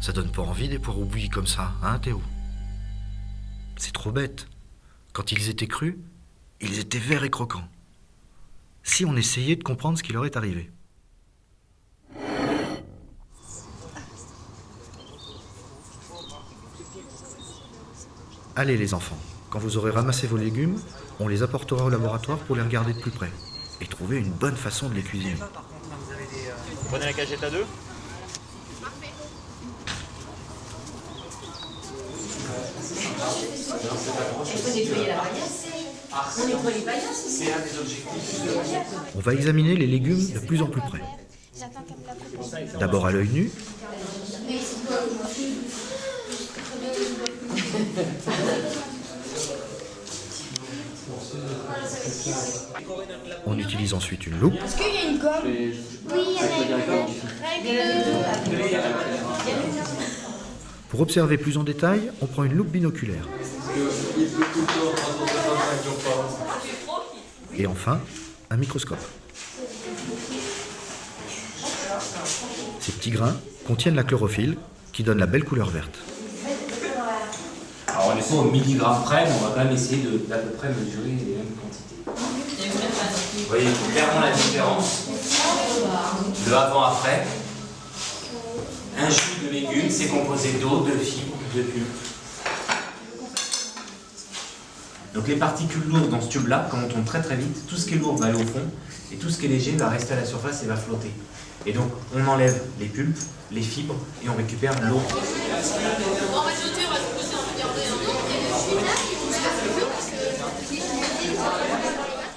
Ça donne pas envie des poireaux bouillis comme ça, hein Théo? C'est trop bête. Quand ils étaient crus, ils étaient verts et croquants. Si on essayait de comprendre ce qui leur est arrivé. Allez les enfants, quand vous aurez ramassé vos légumes, on les apportera au laboratoire pour les regarder de plus près et trouver une bonne façon de les cuisiner. Vous prenez la cagette à deux? On va examiner les légumes de plus en plus près. D'abord à l'œil nu. On utilise ensuite une loupe. Est-ce qu'il y a une gomme? Oui, il y en a une. Pour observer plus en détail, on prend une loupe binoculaire. Et enfin, un microscope. Ces petits grains contiennent la chlorophylle qui donne la belle couleur verte. Alors on n'est pas au milligramme près, mais on va quand même essayer d'à peu près mesurer les mêmes quantités. Vous voyez clairement la différence. Le avant-après. Un jus de légumes, c'est composé d'eau, de fibres, de pulpe. Donc les particules lourdes dans ce tube-là, quand on tourne très très vite, tout ce qui est lourd va aller au fond, et tout ce qui est léger va rester à la surface et va flotter. Et donc on enlève les pulpes, les fibres, et on récupère l'eau.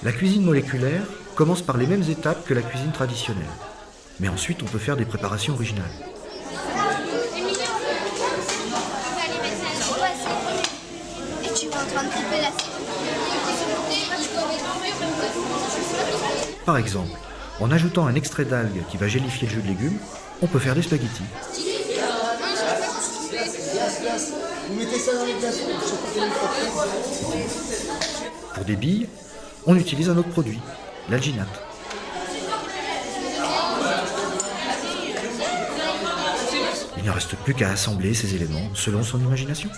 La cuisine moléculaire commence par les mêmes étapes que la cuisine traditionnelle. Mais ensuite, on peut faire des préparations originales. Et tu vas en train de couper la Par exemple, en ajoutant un extrait d'algue qui va gélifier le jus de légumes, on peut faire des spaghettis. Vous mettez ça dans les glaçons. Pour des billes, on utilise un autre produit, l'alginate. Il ne reste plus qu'à assembler ces éléments selon son imagination.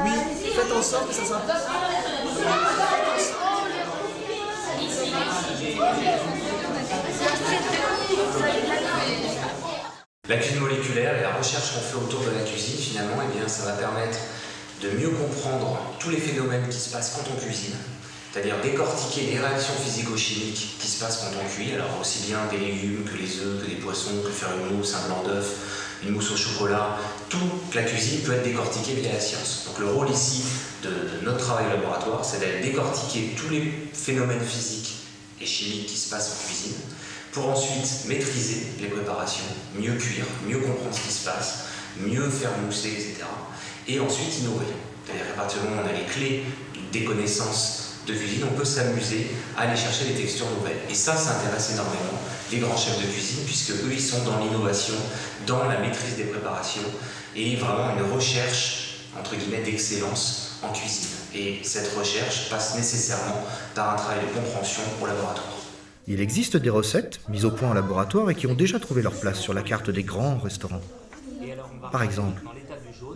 Oui, faites en sorte que ça soit... La cuisine moléculaire et la recherche qu'on fait autour de la cuisine, finalement, eh bien, ça va permettre de mieux comprendre tous les phénomènes qui se passent quand on cuisine, c'est-à-dire décortiquer les réactions physico-chimiques qui se passent quand on cuit, alors aussi bien des légumes que les œufs, que des poissons, que faire une mousse, un blanc d'œuf, une mousse au chocolat. Toute la cuisine peut être décortiquée via la science. Donc le rôle ici de notre travail au laboratoire, c'est d'aller décortiquer tous les phénomènes physiques et chimiques qui se passent en cuisine, pour ensuite maîtriser les préparations, mieux cuire, mieux comprendre ce qui se passe, mieux faire mousser, etc. Et ensuite innover. C'est-à-dire qu'à partir du moment où on a les clés des connaissances de cuisine, on peut s'amuser à aller chercher des textures nouvelles. Et ça intéresse énormément les grands chefs de cuisine, puisque eux, ils sont dans l'innovation, dans la maîtrise des préparations, et vraiment une recherche, entre guillemets, d'excellence en cuisine. Et cette recherche passe nécessairement par un travail de compréhension au laboratoire. Il existe des recettes mises au point en laboratoire et qui ont déjà trouvé leur place sur la carte des grands restaurants. Par exemple,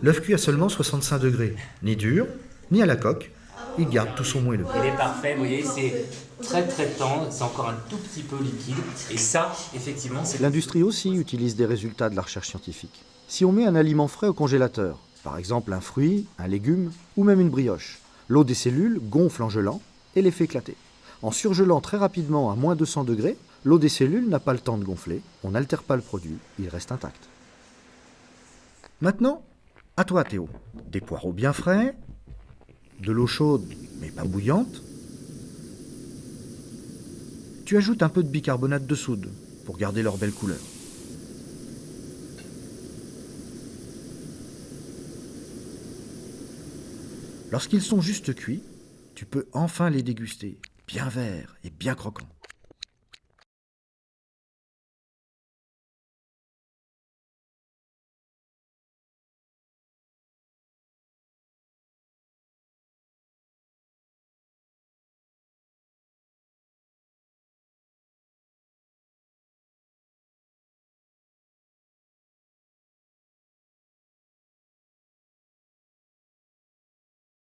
l'œuf cuit à seulement 65 degrés, ni dur, ni à la coque, il garde tout son moelleux. Il est parfait, vous voyez, c'est très très tendre, c'est encore un tout petit peu liquide. Et ça, effectivement, c'est... L'industrie aussi utilise des résultats de la recherche scientifique. Si on met un aliment frais au congélateur, par exemple un fruit, un légume ou même une brioche, l'eau des cellules gonfle en gelant et les fait éclater. En surgelant très rapidement à moins 200 degrés, l'eau des cellules n'a pas le temps de gonfler, on n'altère pas le produit, il reste intact. Maintenant, à toi Théo. Des poireaux bien frais, de l'eau chaude mais pas bouillante. Tu ajoutes un peu de bicarbonate de soude pour garder leur belle couleur. Lorsqu'ils sont juste cuits, tu peux enfin les déguster, bien verts et bien croquants.